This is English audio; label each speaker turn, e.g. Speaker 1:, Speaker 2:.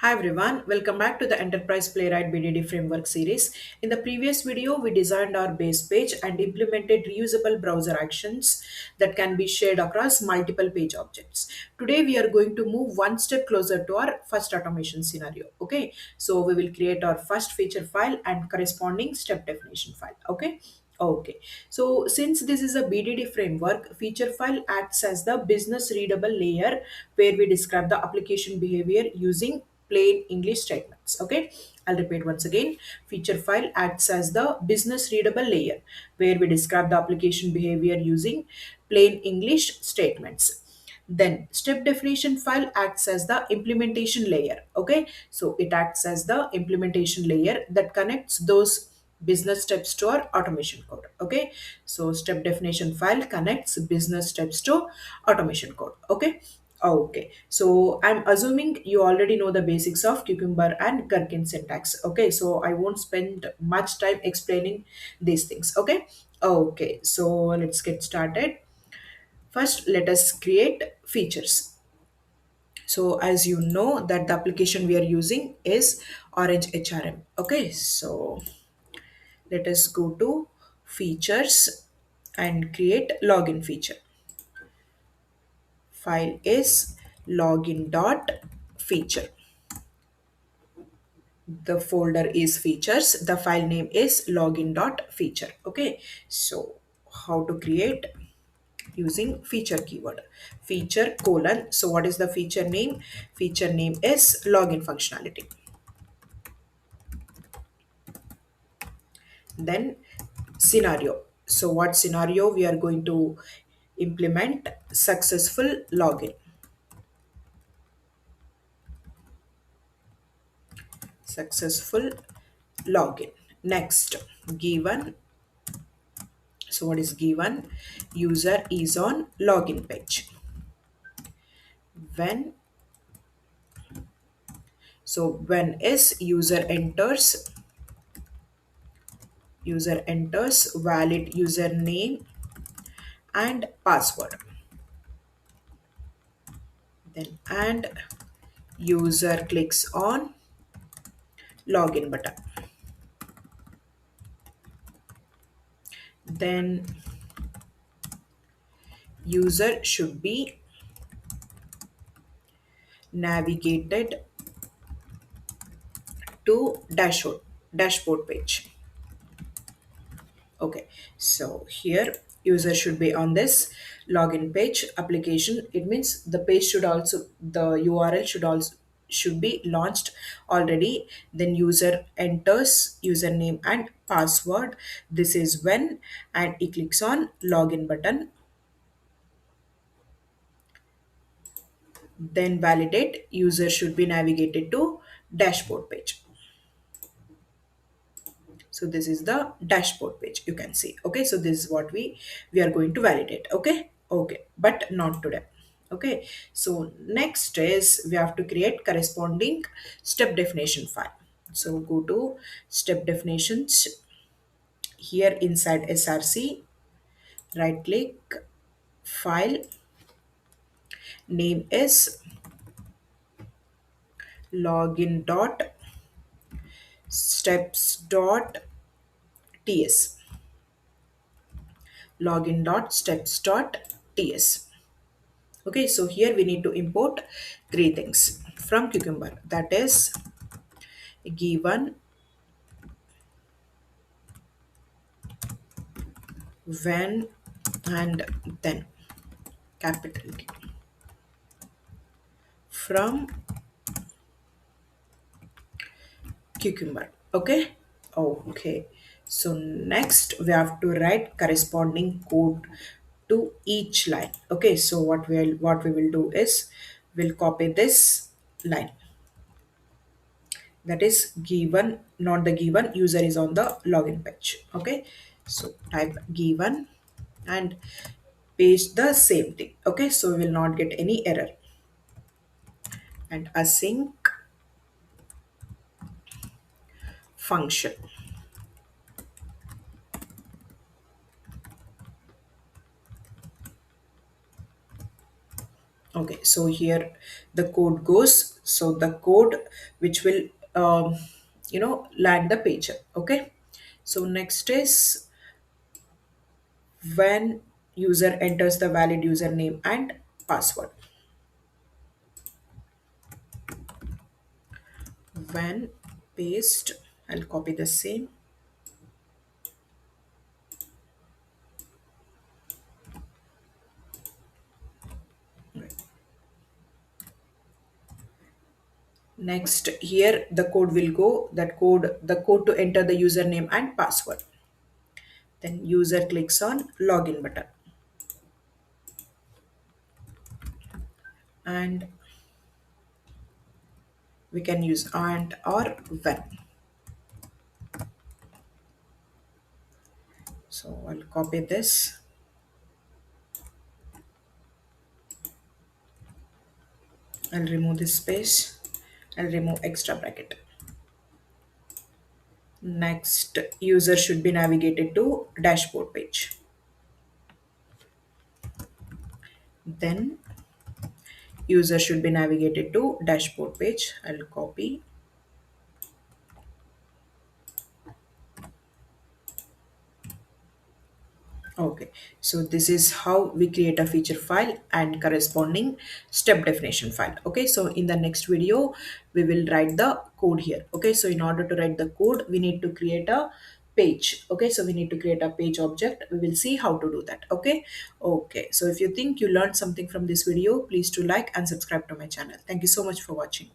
Speaker 1: Hi everyone, welcome back to the Enterprise Playwright BDD Framework series. In the previous video, we designed our base page and implemented reusable browser actions that can be shared across multiple page objects. Today, we are going to move one step closer to our first automation scenario. Okay, so we will create our first feature file and corresponding step definition file. Okay, so since this is a BDD framework, feature file acts as the business readable layer where we describe the application behavior using plain English statements. Okay, I'll repeat once again. Feature file acts as the business readable layer where we describe the application behavior using plain English statements. Then step definition file acts as the implementation layer. Okay, so it acts as the implementation layer that connects those business steps to our automation code. Okay, so step definition file connects business steps to automation code. Okay, so I'm assuming you already know the basics of Cucumber and Gherkin syntax. Okay, so I won't spend much time explaining these things. Okay, so let's get started. First, let us create features. So as you know that the application we are using is Orange HRM. Okay, so let us go to features and create login feature. File is login.feature. The folder is features. The file name is login.feature. Okay, so how to create using feature keyword, feature colon. So what is the feature name? Feature name is login functionality. Then scenario. So what scenario we are going to implement? Successful login. Successful login. Next, given. So what is given? User is on login page. When, so when is user enters valid username and password. Then and user clicks on login button. Then user should be navigated to dashboard page. Okay, so here user should be on this login page application. It means the page should also, the URL should be launched already. Then user enters username and password. This is when, and he clicks on login button. Then validate, user should be navigated to dashboard page. So this is the dashboard page, you can see. Okay, so this is what we are going to validate. Okay, but not today. Okay, so next is we have to create corresponding step definition file. So go to step definitions. Here inside src, right click, file, name is login dot steps dot ts, login dot steps dot ts. Okay, so here we need to import three things from Cucumber, that is given, when, and then, capital T, from Cucumber. Okay, so next we have to write corresponding code to each line. Okay, so what we will do is we'll copy this line, that is given, not the given, user is on the login page. Okay, so type given and paste the same thing. Okay, so we will not get any error. And async function. Okay, so here the code goes. So the code which will land the page. Okay, so next is when user enters the valid username and password. When paste, I'll copy the same. Next here the code will go, that code, the code to enter the username and password. Then user clicks on login button and we can use and or when. So I'll copy this. I'll remove this space. I'll remove extra bracket. Next, user should be navigated to dashboard page. Then user should be navigated to dashboard page. I'll copy. Okay, so this is how we create a feature file and corresponding step definition file. Okay, so in the next video, we will write the code here. Okay, so in order to write the code, we need to create a page. Okay, so we need to create a page object. We will see how to do that. Okay, okay. So if you think you learned something from this video, please do like and subscribe to my channel. Thank you so much for watching.